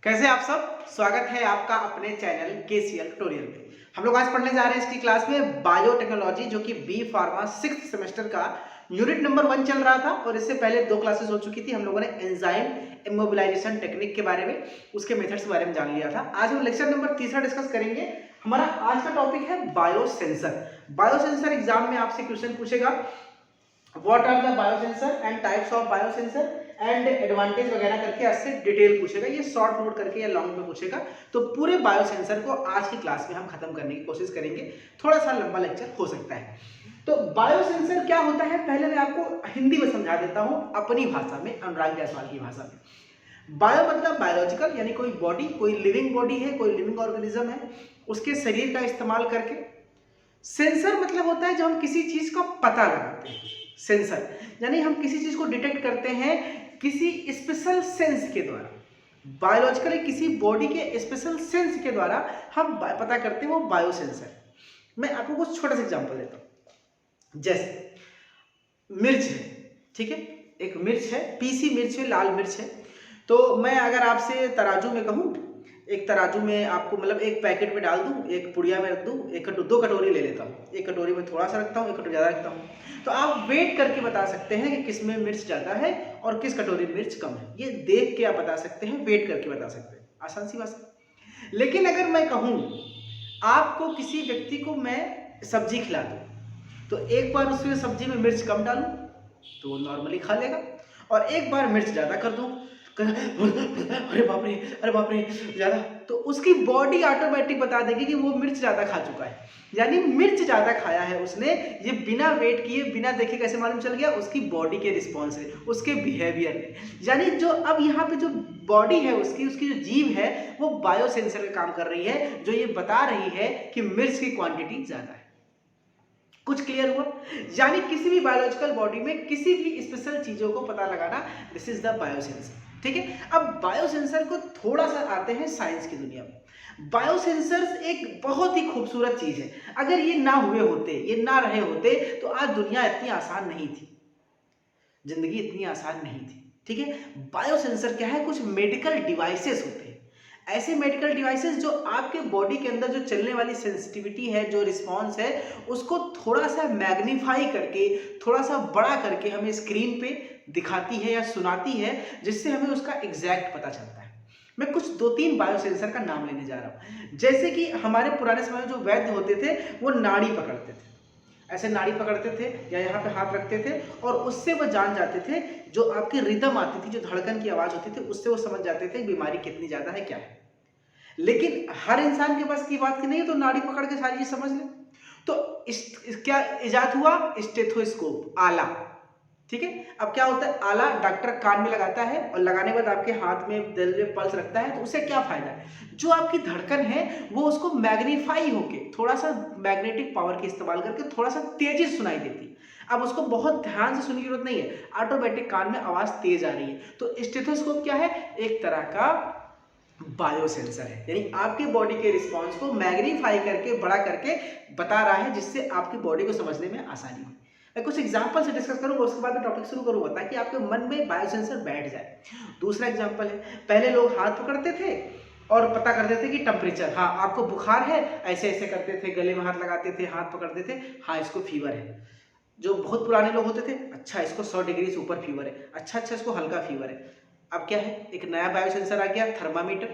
कैसे आप सब। स्वागत है आपका अपने चैनल केसीएल ट्यूटोरियल में। हम लोग आज पढ़ने जा रहे हैं इसकी क्लास में बायोटेक्नोलॉजी, जो कि बी फार्मा 6th सेमेस्टर का यूनिट नंबर 1 चल रहा था और इससे पहले 2 क्लासेस हो चुकी थी। हम लोगों ने एंजाइम इमोबिलाइजेशन टेक्निक के बारे में, उसके मेथड्स के बारे में जान लिया था। आज हम लेक्चर नंबर 3 डिस्कस करेंगे। हमारा आज का टॉपिक है बायोसेंसर। बायोसेंसर एग्जाम में आपसे क्वेश्चन पूछेगा, what are the biosensor and types of biosensor and advantage वगैरह करके आपसे डिटेल पूछेगा। ये शॉर्ट नोट करके या लॉन्ग में पूछेगा। तो पूरे बायोसेंसर को आज की क्लास में हम खत्म करने की कोशिश करेंगे। थोड़ा सा लंबा लेक्चर हो सकता है। तो बायोसेंसर क्या होता है, पहले मैं आपको हिंदी में समझा देता हूं, अपनी भाषा में, अनुराग जायसवाल की भाषा में। बायो मतलब बायोलॉजिकल, यानी कोई बॉडी, कोई लिविंग बॉडी है, कोई लिविंग ऑर्गेनिज्म है, उसके शरीर का इस्तेमाल करके। सेंसर मतलब होता है जब हम किसी चीज का पता लगाते हैं। सेंसर यानी हम किसी चीज को डिटेक्ट करते हैं किसी स्पेशल सेंस के द्वारा। बायोलॉजिकली किसी बॉडी के स्पेशल सेंस के द्वारा हम पता करते हैं, वो बायोसेंसर। मैं आपको कुछ छोटा सा एग्जांपल देता हूं। जैसे मिर्च है, ठीक है, एक मिर्च है, पीसी मिर्च है, लाल मिर्च है। तो मैं अगर आपसे तराजू में कहूं, एक तराजू में आपको मतलब एक पैकेट में डाल दूं, एक पुड़िया में रख दूं, दो कटोरी ले लेता हूं, एक कटोरी में थोड़ा सा रखता हूं, एक कटोरी ज्यादा रखता हूं। तो आप वेट करके बता सकते हैं कि किस में मिर्च ज्यादा है और किस कटोरी में मिर्च कम है। ये देख के आप बता सकते हैं, वेट करके बता सकते हैं, आसान सी बात है। लेकिन अगर मैं कहूं आपको, किसी व्यक्ति को मैं सब्जी खिला दूं, तो एक बार उसमें सब्जी में मिर्च कम डालूं तो वो नॉर्मली खा लेगा, और एक बार मिर्च ज्यादा कर दूं, अरे बाप रे ज्यादा, तो उसकी बॉडी ऑटोमेटिक बता देगी कि वो मिर्च ज्यादा खा चुका है। यानी मिर्च ज्यादा खाया है उसने। ये बिना वेट किए, बिना देखे कैसे मालूम चल गया? उसकी बॉडी के रिस्पॉन्स से, उसके बिहेवियर से। यानी जो अब यहाँ पे जो बॉडी है उसकी जो जीव है, वो बायोसेंसर का काम कर रही है, जो ये बता रही है कि मिर्च की क्वांटिटी ज्यादा है। कुछ क्लियर हुआ? यानी किसी भी बायोलॉजिकल बॉडी में किसी भी स्पेशल चीजों को पता लगाना, दिस इज द बायोसेंसर। ठीक है। अब बायोसेंसर को थोड़ा सा आते हैं साइंस की दुनिया में। बायोसेंसर्स एक बहुत ही खूबसूरत चीज है। अगर ये ना हुए होते, ये ना रहे होते, तो आज दुनिया इतनी आसान नहीं थी, जिंदगी इतनी आसान नहीं थी। ठीक है। बायोसेंसर क्या है? कुछ मेडिकल डिवाइसेस होते हैं, ऐसे मेडिकल डिवाइसेस जो आपके बॉडी के अंदर जो चलने वाली सेंसिटिविटी है, जो रिस्पॉन्स है, उसको थोड़ा सा मैग्नीफाई करके, थोड़ा सा बड़ा करके हमें स्क्रीन पे दिखाती है या सुनाती है, जिससे हमें उसका एग्जैक्ट पता चलता है। मैं कुछ 2-3 बायोसेंसर का नाम लेने जा रहा हूं। जैसे कि हमारे पुराने समय में जो वैद्य होते थे, वो नाड़ी पकड़ते थे, ऐसे नाड़ी पकड़ते थे या यहाँ पे हाथ रखते थे, और उससे वो जान जाते थे, जो आपकी रिदम आती थी, जो धड़कन की आवाज होती थी, उससे वो समझ जाते थे बीमारी कितनी ज्यादा है, क्या है। लेकिन हर इंसान के पास की बात की नहीं है तो नाड़ी पकड़ के सारी चीज समझ ले। तो क्या इजाद हुआ? स्टेथोस्कोप, आला। ठीक है। अब क्या होता है? आला डॉक्टर कान में लगाता है, और लगाने के बाद आपके हाथ में दिल में पल्स रखता है। तो उससे क्या फायदा है? जो आपकी धड़कन है वो उसको मैग्नीफाई होके, थोड़ा सा मैग्नेटिक पावर के इस्तेमाल करके थोड़ा सा तेजी से सुनाई देती है। अब उसको बहुत ध्यान से सुनने की जरूरत नहीं है, ऑटोमेटिक कान में आवाज तेज आ रही है। तो स्टेथोस्कोप क्या है? एक तरह का बायोसेंसर है, यानी आपकी बॉडी के रिस्पॉन्स को मैग्नीफाई करके, बड़ा करके बता रहा है, जिससे आपकी बॉडी को समझने में आसानी हो। मैं कुछ एग्जांपल से डिस्कस करूंगा, उसके बाद मैं टॉपिक शुरू करूंगा, ताकि आपके मन में बायोसेंसर बैठ जाए। दूसरा एग्जांपल है, पहले लोग हाथ पकड़ते थे और पता करते थे कि टेम्परेचर, हाँ आपको बुखार है, ऐसे ऐसे करते थे, गले में हाथ लगाते थे, हाथ पकड़ते थे, हाँ इसको फीवर है। जो बहुत पुराने लोग होते थे, अच्छा इसको 100 डिग्री से ऊपर फीवर है, अच्छा इसको हल्का फीवर है। अब क्या है? एक नया बायोसेंसर आ गया, थर्मामीटर।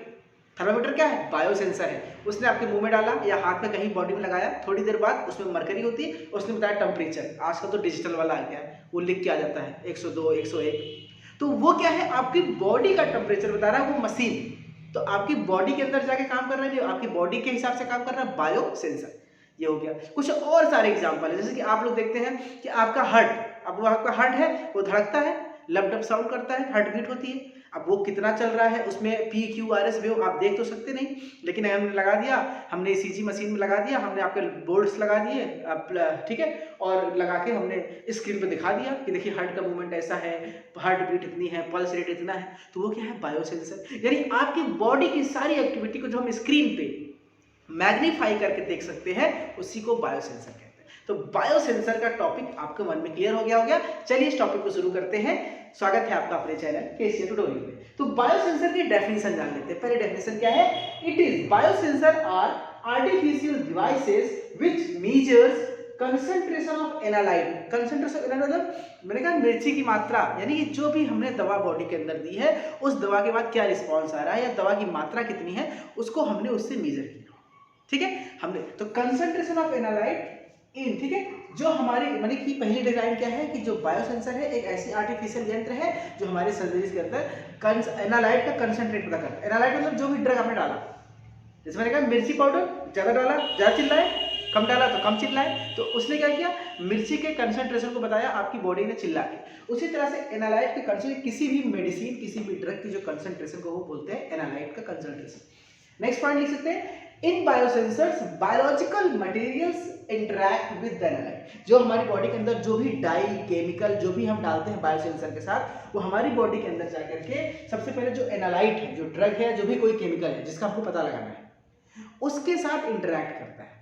थर्मामीटर क्या है? बायोसेंसर है। उसने आपके मुंह में डाला या हाथ में कहीं बॉडी में लगाया, थोड़ी देर बाद उसमें मरकरी होती है, उसने बताया टेम्परेचर। आजकल तो डिजिटल वाला आ गया है, वो लिख के आ जाता है 102, 101। तो वो क्या है? आपकी बॉडी का टेम्परेचर बता रहा है वो मशीन। तो आपकी बॉडी के अंदर जाके काम कर रहा है, जो आपकी बॉडी के हिसाब से काम कर रहा है, बायोसेंसर। ये हो गया। कुछ और सारे एग्जाम्पल है, जैसे कि आप लोग देखते हैं कि आपका हार्ट, अब वो आपका हार्ट है, वो धड़कता है, लप डप साउंड करता है, हार्ट बीट होती है। अब वो कितना चल रहा है, उसमें PQRS वेव आप देख तो सकते नहीं, लेकिन हमने लगा दिया, हमने ECG मशीन में लगा दिया, हमने आपके बोर्ड्स लगा दिए, ठीक है, और लगा के हमने स्क्रीन पे दिखा दिया कि देखिए हार्ट का मूवमेंट ऐसा है, हार्ट बीट इतनी है, पल्स रेट इतना है। तो वो क्या है? बायोसेंसर। यानी आपकी बॉडी की सारी एक्टिविटी को जो हम स्क्रीन पे मैग्नीफाई करके देख सकते हैं, उसी को बायोसेंसर कहते हैं। तो बायोसेंसर का टॉपिक आपके मन में क्लियर हो गया होगा। चलिए इस टॉपिक को शुरू करते हैं। स्वागत है आपका अपने चैनल केसीएल ट्यूटोरियल में। तो बायोसेंसर की डेफिनेशन जान लेते हैं। पहले डेफिनेशन क्या है? It is biosensor are artificial devices which measures concentration of analyte. Concentration मतलब मैंने कहा मिर्ची की मात्रा, यानी कि जो भी हमने दवा बॉडी के अंदर दी है उस दवा के बाद क्या रिस्पॉन्स आ रहा है या दवा की मात्रा कितनी है उसको हमने उससे मेजर किया। ठीक है, हमने तो कंसंट्रेशन ऑफ एनालाइट इन, ठीक है, जो हमारी माने की पहली डिजाइन क्या है कि जो बायोसेंसर है एक ऐसी आर्टिफिशियल यंत्र है जो हमारे सर्जरीज के अंदर एनालाइट का कंसंट्रेट पता करता है। एनालाइट मतलब जो भी ड्रग आपने डाला, जैसे मैंने कहा मिर्ची पाउडर ज्यादा डाला ज्यादा चिल्लाए, कम डाला तो कम चिल्लाए, तो उसने क्या किया मिर्ची के कंसंट्रेशन को बताया आपकी बॉडी ने चिल्ला के। उसी तरह से एनालाइट के कंसंट्रेशन, किसी भी मेडिसिन किसी भी ड्रग की जो कंसंट्रेशन को वो बोलते हैं एनालाइट का कंसंट्रेशन। नेक्स्ट पॉइंट लिख सकते हैं, in biosensors biological materials interact with the analyte. जो हमारी बॉडी के अंदर जो भी डाई केमिकल जो भी हम डालते हैं बायोसेंसर के साथ, वो हमारी बॉडी के अंदर जाकर के सबसे पहले जो एनालाइट है, जो ड्रग है, जो भी कोई केमिकल है जिसका आपको पता लगाना है, उसके साथ इंटरैक्ट करता है,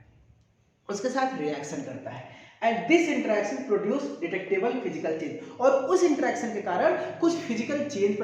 उसके साथ रिएक्शन करता है and this interaction produce detectable physical change. और उस इंटरेक्शन के कारण कुछ फिजिकल चेंज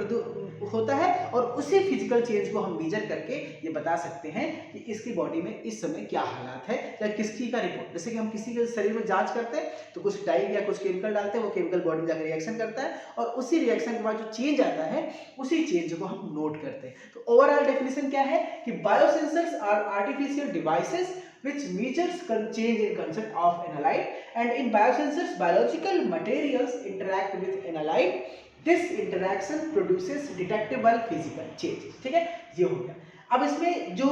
होता है और उसी फिजिकल चेंज को हम मेजर करके ये बता सकते हैं कि इसकी बॉडी में इस समय क्या हालात है या किसकी का रिपोर्ट। जैसे कि हम किसी के शरीर में जांच करते हैं तो कुछ डाई या कुछ केमिकल डालते हैं, वो केमिकल बॉडी में जाकर रिएक्शन करता है और उसी रिएक्शन के बाद जो चेंज आता है उसी चेंज को हम नोट करते हैं। तो ओवरऑल डेफिनेशन क्या है कि biosensors are artificial devices which measures change in concept of analyte, and in biosensors biological materials interact with analyte. This interaction produces detectable physical change। ठीक है, ये हो गया। अब इसमें जो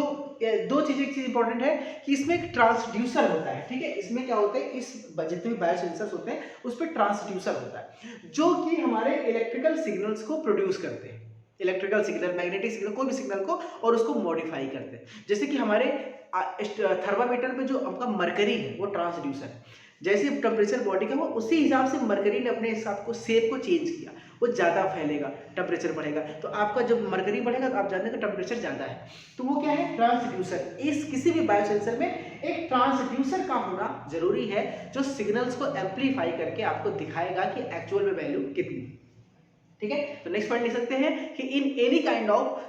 दो चीजें इंपॉर्टेंट है कि इसमें एक ट्रांसड्यूसर होता है। ठीक है, इसमें क्या होता है, इस जितने भी बायोसेंसर्स होते हैं उस पर ट्रांसड्यूसर होता है जो कि हमारे इलेक्ट्रिकल सिग्नल्स को प्रोड्यूस करते हैं, इलेक्ट्रिकल सिग्नल, मैग्नेटिक सिग्नल, कोई भी सिग्नल को, और उसको मॉडिफाई करते हैं। जैसे कि हमारे थर्मामीटर पे जो आपका मरकरी है वो ट्रांसड्यूसर है। जैसे टेम्परेचर बॉडी का, वो उसी हिसाब से मरकरी ने अपने हिसाब को शेप को चेंज किया, वो ज़्यादा फैलेगा, टेम्परेचर बढ़ेगा। तो आपका जब मरकरी बढ़ेगा तो आप जानते हैं कि टेम्परेचर ज़्यादा है, तो वो क्या है, ट्रांसड्यूसर। इस किसी भी बायोसेंसर में एक ट्रांसड्यूसर का होना जरूरी है जो सिग्नल्स को एम्पलीफाई करके आपको दिखाएगा कि एक्चुअल में वैल्यू कितनी है। ठीक है, तो नेक्स्ट पॉइंट लिख सकते हैं कि in any kind of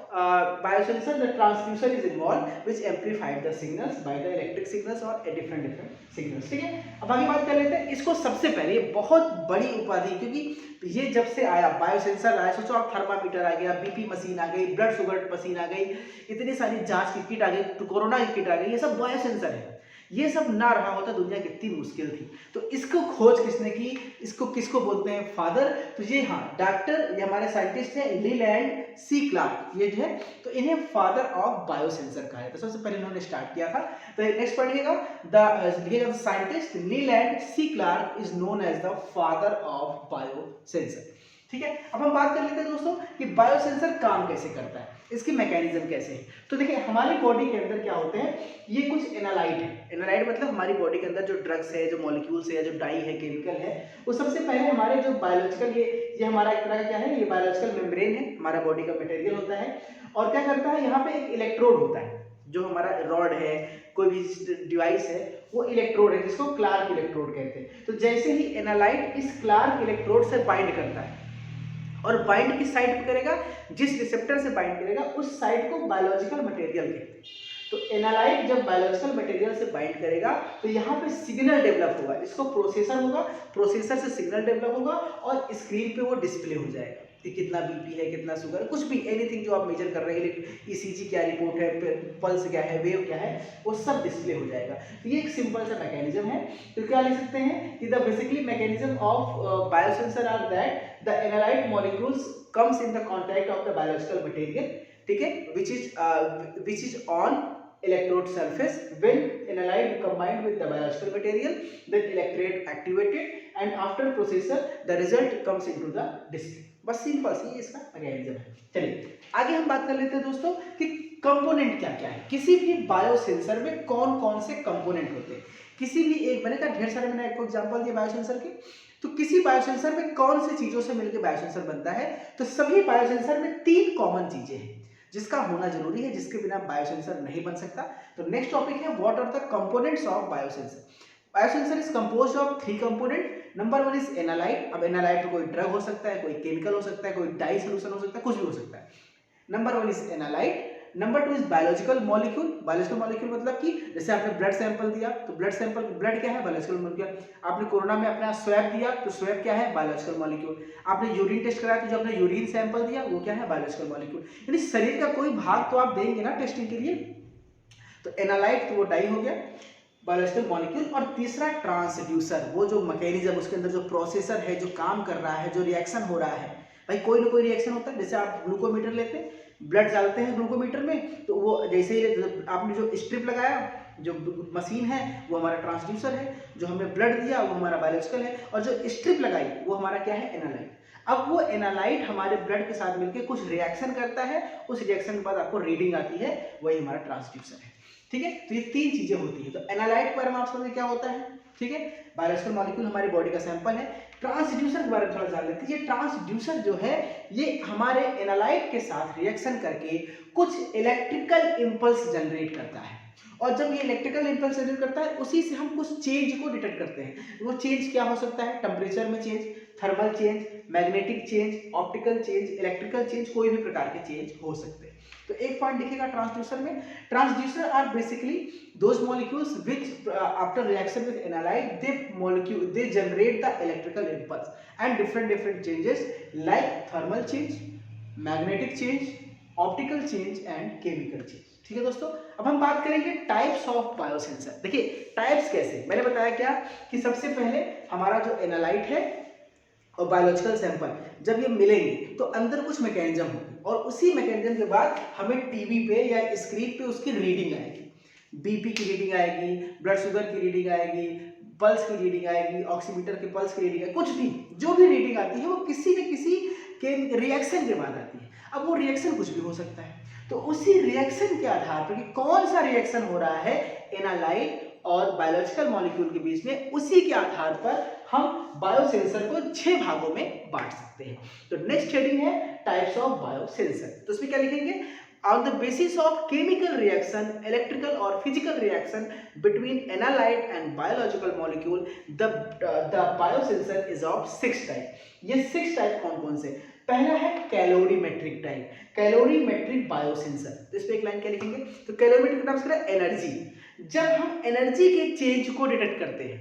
biosensor the transducer is involve which amplified the signals by the electric signals और डिफरेंट सिग्नल्स। ठीक है, अब आगे बात कर लेते हैं इसको। सबसे पहले ये बहुत बड़ी उपाधि, क्योंकि ये जब से आया बायोसेंसर आया, सोचो आप थर्मामीटर आ गया, बीपी मशीन आ गई, ब्लड शुगर मशीन आ गई, इतनी सारी जांच की किट आ गई, कोरोना की किट आ गई, ये सब बायोसेंसर है। ये सब ना रहा होता दुनिया कितनी मुश्किल थी। तो इसको खोज किसने की, इसको किसको बोलते हैं, फादर। तो ये हाँ डॉक्टर, ये हमारे साइंटिस्ट है लीलैंड सी क्लार्क, ये जो है तो इन्हें फादर ऑफ बायोसेंसर कहा है। तो सबसे पहले इन्होंने स्टार्ट किया था। तो नेक्स्ट पढ़िएगा, the scientist Leland C Clark is known as the father of biosensor. ठीक है, अब हम बात कर लेते हैं दोस्तों कि बायोसेंसर काम कैसे करता है, इसकी मैकेनिज्म कैसे है। तो देखिए हमारी बॉडी के अंदर क्या होते हैं, ये कुछ एनालाइट है। एनालाइट मतलब हमारी बॉडी के अंदर जो ड्रग्स है, जो मॉलिक्यूल्स है, जो डाई है, केमिकल है, वो सबसे पहले हमारे जो बायोलॉजिकल, ये हमारा एक तरह का क्या है, ये बायोलॉजिकल मेम्ब्रेन है, हमारा बॉडी का मटेरियल होता है। और क्या करता है, यहाँ पे एक इलेक्ट्रोड होता है, जो हमारा रॉड है, कोई भी डिवाइस है, वो इलेक्ट्रोड है जिसको क्लार्क इलेक्ट्रोड कहते हैं। तो जैसे ही एनालाइट इस क्लार्क इलेक्ट्रोड से बाइंड करता है, और बाइंड किस साइड पे करेगा, जिस रिसेप्टर से बाइंड करेगा उस साइड को बायोलॉजिकल मटेरियल कहते हैं। तो एनालाइट जब बायोलॉजिकल मटेरियल से बाइंड करेगा तो यहाँ पे सिग्नल डेवलप होगा, इसको प्रोसेसर होगा, प्रोसेसर से सिग्नल डेवलप होगा और स्क्रीन पे वो डिस्प्ले हो जाएगा कि कितना बीपी है, कितना शुगर, कुछ भी एनीथिंग जो आप मेजर कर रहे हैं, ईसीजी क्या रिपोर्ट है, पल्स क्या है, वेव क्या है, वो सब डिस्प्ले हो जाएगा। तो ये एक सिंपल सा मैकेनिज्म है। तो क्या लिख सकते हैं कि the basically mechanism of biosensor are that the analyte molecules comes in the contact of the biological material, ठीक है, which is on electrode surface. When analyte combined with the biological material, then electrode activated and after processor the result comes into the display. बस simple सी इसका mechanism है। चलिए आगे हम बात कर लेते हैं दोस्तों कि कंपोनेंट क्या क्या है, किसी भी बायोसेंसर में कौन कौन से कंपोनेंट होते हैं। किसी भी एक, मैंने कहा ढेर सारे, मैंने आपको एग्जांपल दिया बायोसेंसर के, तो किसी बायोसेंसर में कौन सी चीजों से मिलकर बायोसेंसर बनता है। तो सभी बायोसेंसर में तीन कॉमन चीजें हैं जिसका होना जरूरी है, जिसके बिना बायोसेंसर नहीं बन सकता। तो नेक्स्ट टॉपिक है what are the components of biosensor. Biosensor is composed of three component, number 1 is analyte. अब एनालाइट में कोई ड्रग हो सकता है, कोई केमिकल हो सकता है, कोई डाई सोल्यूशन हो सकता है, कुछ भी हो सकता है। Number 1 is analyte. Number 2 is biological molecule. Biological molecule मतलब कि जैसे आपने ब्लड सैंपल दिया तो ब्लड सैंपल, ब्लड क्या है, बायोलॉजिकल मॉलिक्यूल। आपने कोरोना में अपना स्वैब दिया तो स्वैब क्या है, बायोलॉजिकल मॉलिक्यूल। आपने यूरिन टेस्ट कराया तो जो आपने यूरिन सैंपल दिया वो क्या है, बायोलॉजिकल मॉलिक्यूल। यानी शरीर का कोई भाग तो आप देंगे ना टेस्टिंग के लिए। तो एनालाइट तो वो डाई हो गया, बायोलॉजिकल मॉलिक्यूल। और तीसरा ट्रांसड्यूसर, वो जो मैकेनिज्म, उसके अंदर जो प्रोसेसर है, जो काम कर रहा है, जो रिएक्शन हो रहा है। भाई कोई ना कोई रिएक्शन होता है। जैसे आप ग्लूकोमीटर लेते हैं, ब्लड डालते हैं ग्लूकोमीटर में, तो वो जैसे ही आपने जो स्ट्रिप लगाया, जो मशीन है वो हमारा ट्रांसड्यूसर है, जो हमने ब्लड दिया वो हमारा बायोलॉजिकल है, और जो स्ट्रिप लगाई वो हमारा क्या है, एनालाइट। अब वो एनालाइट हमारे ब्लड के साथ मिलकर कुछ रिएक्शन करता है, उस रिएक्शन के बाद आपको रीडिंग आती है, वही हमारा ट्रांसड्यूसर है। ठीक है, तो ये 3 चीजें होती है। तो एनालाइट के बारे में आप समझे क्या होता है। ठीक है, बायोलॉजिकल मॉलिक्यूल हमारी बॉडी का सैंपल है। ट्रांसड्यूसर के बारे में थोड़ा जान लेते हैं। ये ट्रांसड्यूसर जो है ये हमारे एनालाइट के साथ रिएक्शन करके कुछ इलेक्ट्रिकल इंपल्स जनरेट करता है, और जब ये इलेक्ट्रिकल इंपल्स जनरेट करता है उसी से हम कुछ चेंज को डिटेक्ट करते हैं। वो चेंज क्या हो सकता है, टेम्परेचर में change, thermal change, magnetic change, optical change, electrical change, कोई भी प्रकार के चेंज हो सकते हैं। तो एक पॉइंट दिखेगा ट्रांसड्यूसर में, transducer are basically those molecules which after reaction with analyte they generate the electrical impulse and different changes like thermal change, magnetic change, optical change and chemical change. ठीक है दोस्तों, अब हम बात करेंगे टाइप्स ऑफ बायोसेंसर। देखिए types कैसे, मैंने बताया क्या कि सबसे पहले हमारा जो एनालाइट है और बायोलॉजिकल सैंपल जब ये मिलेंगे तो अंदर कुछ मैकेनिज्म होगी, और उसी मैकेनिज्म के बाद हमें टीवी पे या स्क्रीन पे उसकी रीडिंग आएगी। बीपी की रीडिंग आएगी, ब्लड शुगर की रीडिंग आएगी, पल्स की रीडिंग आएगी, ऑक्सीमीटर के पल्स की रीडिंग आएगी, कुछ भी जो भी रीडिंग आती है वो किसी न किसी के रिएक्शन के बाद आती है। अब वो रिएक्शन कुछ भी हो सकता है, तो उसी रिएक्शन के आधार पर कि कौन सा रिएक्शन हो रहा है एनालाइट और बायोलॉजिकल मॉलिक्यूल के बीच में, उसी के आधार पर हम बायोसेंसर को 6 भागों में बांट सकते हैं। तो नेक्स्ट हेडिंग है टाइप्स ऑफ बायोसेंसर। तो इसमें क्या लिखेंगे, on the basis of chemical reaction, electrical or physical reaction between analyte and biological molecule, the biosensor is of 6 type। ये 6 टाइप कौन कौन से, पहला है कैलोरीमेट्रिक टाइप, कैलोरीमेट्रिक बायोसेंसर। तो इस पे एक लाइन क्या लिखेंगे, तो कैलोरीमेट्रिक नाम से एनर्जी, जब हम एनर्जी के चेंज को डिटेक्ट करते हैं,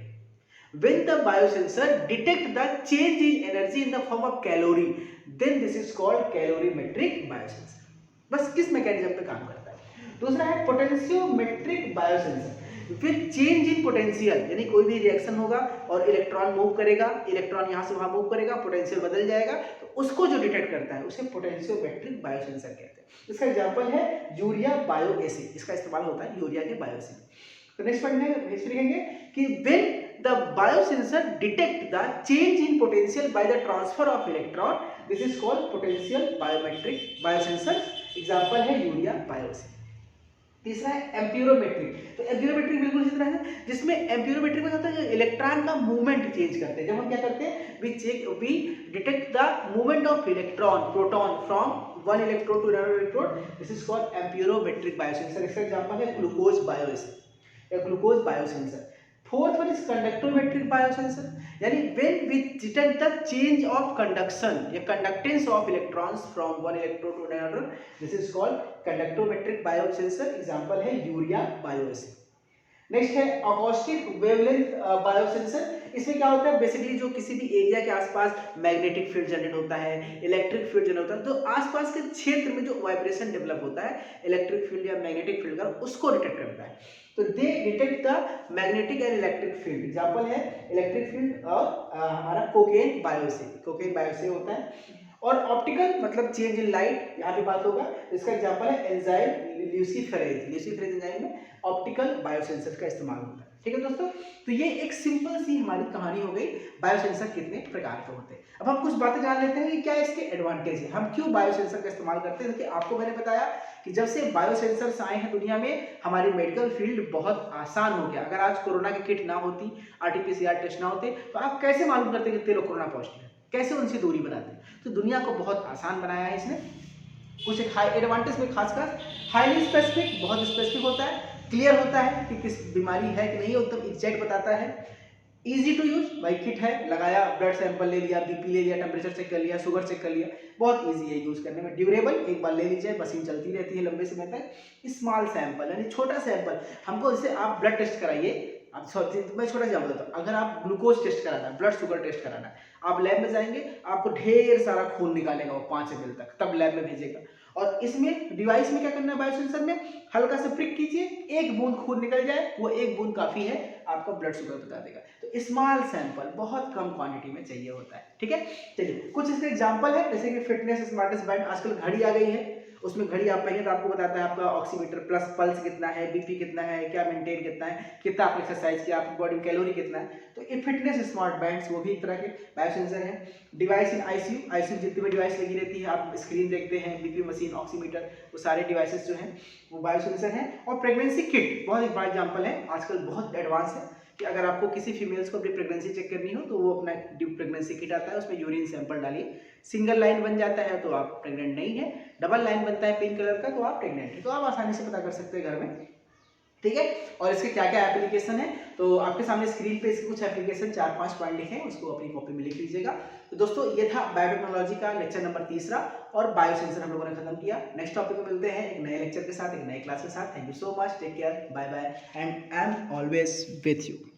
when the biosensor detect the change in energy in the form of calorie, then this is called calorimetric biosensor। बस किस मैकेनिज्म पे काम करता है। दूसरा है potentiometric biosensor, with change in potential, यानी कोई भी रिएक्शन होगा और इलेक्ट्रॉन मूव करेगा, इलेक्ट्रॉन यहाँ से वहाँ मूव करेगा, पोटेंशियल बदल जाएगा, तो उसको जो डिटेक्ट करता है उसे पोटेंशियोमेट्रिक बायोसेंसर कहते हैं। इसका एग्जांपल है यूरिया बायो एसिड, इसका इस्तेमाल होता है यूरिया के बायोएसिड। तो नेक्स्ट पॉइंट है नेक्स्ट लिखेंगे कि when the biosensor detect the change in potential by the transfer of electron, this is called potential biometric biosensor। Example है यूरिया बायोएसिड। तीसरा है एम्पिरोमेट्रिक। तो एम्पिरोमेट्रिक बिल्कुल इसी तरह है, जिसमें एम्पिरोमेट्रिक में होता है इलेक्ट्रॉन का मूवमेंट चेंज करते हैं। जब हम क्या करते हैं, we detect the movement of electron, proton from one electrode to another electrode, this is called amperometric biosensor. इसका एग्जांपल है ग्लूकोज बायोएसिड या glucose biosensor. Fourth one is conductometric biosensor, यानी when we detect the change of conduction या conductance of electrons from one electrode to another, this is called conductometric biosensor. Example है urea bioacid. Next है acoustic wavelength biosensor. इसमें क्या होता है, basically जो किसी भी एरिया के आसपास मैग्नेटिक फील्ड जनरेट होता है, इलेक्ट्रिक फील्ड जनरेट होता है, तो आसपास के क्षेत्र में जो वाइब्रेशन डेवलप होता है इलेक्ट्रिक फील्ड या मैग्नेटिक फील्ड का, उसको डिटेक्ट करता है। तो दे detect the magnetic and electric field. Example है इलेक्ट्रिक फील्ड और हमारा कोकेन बायोसे होता है। और ऑप्टिकल मतलब चेंज इन लाइट, यहाँ पे बात होगा, इसका एग्जांपल है एंजाइम ल्यूसीफेरेज एंजाइम में ऑप्टिकल बायोसेंसर का इस्तेमाल होता है। ठीक है दोस्तों, तो ये एक सिंपल सी हमारी कहानी हो गई बायोसेंसर कितने प्रकार के होते हैं। अब हम कुछ बातें जान लेते हैं कि क्या इसके एडवांटेज है, हम क्यों बायोसेंसर का इस्तेमाल करते हैं। देखिए आपको मैंने बताया कि जब से बायोसेंसर्स आए हैं दुनिया में, हमारी मेडिकल फील्ड बहुत आसान हो गया। अगर आज कोरोना की किट ना होती, RT-PCR टेस्ट ना होते, तो आप कैसे मालूम करते कितने लोग कोरोना पॉजिटिव है, कैसे उनसे दूरी बनाते। तो दुनिया को बहुत आसान बनाया है इसने। कुछ एक हाई एडवांटेज में खासकर हाईली स्पेसिफिक, बहुत स्पेसिफिक होता है, क्लियर होता है कि किस बीमारी है कि नहीं, एकदम एग्जैक्ट बताता है। इजी टू यूज, भाई किट है, लगाया, ब्लड सैंपल ले लिया, बीपी ले लिया, टेम्परेचर चेक कर लिया, शुगर चेक कर लिया, बहुत इजी है यूज करने में। ड्यूरेबल, एक बार ले लीजिए, मशीन चलती रहती है लंबे समय तक। स्मॉल सैंपल यानी छोटा सैंपल, हमको जैसे आप ब्लड टेस्ट कराइए, अब मैं छोटा सा बताता हूँ, अगर आप ग्लूकोज टेस्ट कराना है, ब्लड शुगर टेस्ट कराना है, आप लैब में जाएंगे, आपको ढेर सारा खून निकालेगा वो 5 ml तक, तब लैब में भेजेगा। और इसमें डिवाइस में क्या करना है, बायोसेंसर में हल्का से प्रिक कीजिए, एक बूंद खून निकल जाए, वो एक बूंद काफी है, आपका ब्लड शुगर बता देगा। तो स्मॉल सैंपल बहुत कम क्वांटिटी में चाहिए होता है, ठीक है। चलिए कुछ इसके एग्जांपल है, जैसे कि फिटनेस स्मार्टेस्ट बैंड, आजकल घड़ी आ गई है, उसमें घड़ी आप पहने तो आपको बताता है आपका ऑक्सीमीटर प्लस पल्स कितना है, बीपी कितना है, क्या मेंटेन कितना है, कितना आपने एक्सरसाइज किया, आपकी बॉडी में कैलोरी कितना है। तो ये फिटनेस स्मार्ट बैंड्स वो भी एक तरह के बायोसेंसर हैं। डिवाइस इन आईसीयू, आईसीयू जितनी भी डिवाइस लगी रहती है, आप स्क्रीन देखते हैं, बीपी मशीन, ऑक्सीमीटर, वो सारे डिवाइसेस जो हैं वो बायोसेंसर हैं। और प्रेगनेंसी किट बहुत एक बड़ा एग्जाम्पल है, आजकल बहुत एडवांस है कि अगर आपको किसी फीमेल्स को अपनी प्रेगनेंसी चेक करनी हो तो वो अपना प्रेगनेंसी किट आता है, उसमें यूरिन सैंपल डालिए, सिंगल लाइन बन जाता है तो आप प्रेग्नेंट नहीं है, डबल लाइन बनता है पिंक कलर का तो आप प्रेग्नेंट है। तो आप आसानी से पता कर सकते हैं घर में, ठीक है। और इसके क्या क्या एप्लीकेशन है, तो आपके सामने स्क्रीन पे इसके कुछ एप्लीकेशन 4-5 पॉइंट लिखे हैं, उसको अपनी कॉपी में लिख लीजिएगा। तो दोस्तों ये था बायोटेक्नोलॉजी का लेक्चर नंबर 3 और बायोसेंसर हम लोगों ने खत्म किया। नेक्स्ट टॉपिक में मिलते हैं एक नए लेक्चर के साथ, एक नए क्लास के साथ। Thank you so much, take care, bye bye, and I am always with you.